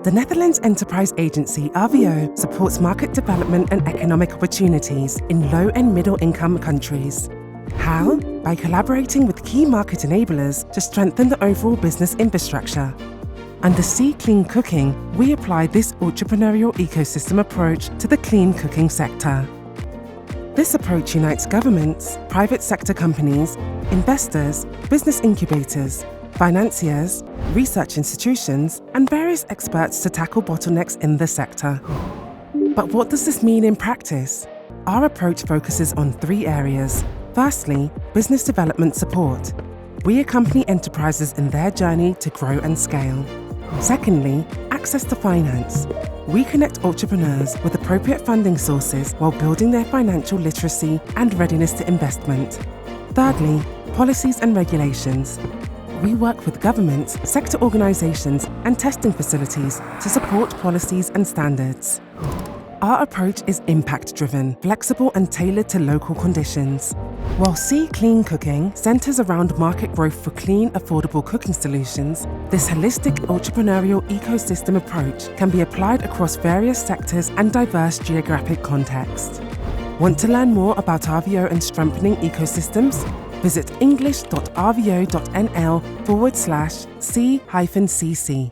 The Netherlands Enterprise Agency RVO supports market development and economic opportunities in low and middle income countries. How? By collaborating with key market enablers to strengthen the overall business infrastructure. Under C Clean Cooking, we apply this entrepreneurial ecosystem approach to the clean cooking sector. This approach unites governments, private sector companies, investors, business incubators, financiers, research institutions, and various experts to tackle bottlenecks in the sector. But what does this mean in practice? Our approach focuses on 3 areas. Firstly, business development support. We accompany enterprises in their journey to grow and scale. Secondly, access to finance. We connect entrepreneurs with appropriate funding sources while building their financial literacy and readiness to investment. Thirdly, policies and regulations. We work with governments, sector organizations, and testing facilities to support policies and standards. Our approach is impact-driven, flexible, and tailored to local conditions. While C Clean Cooking centers around market growth for clean, affordable cooking solutions, this holistic entrepreneurial ecosystem approach can be applied across various sectors and diverse geographic contexts. Want to learn more about RVO and strengthening ecosystems? Visit english.rvo.nl/C-CC.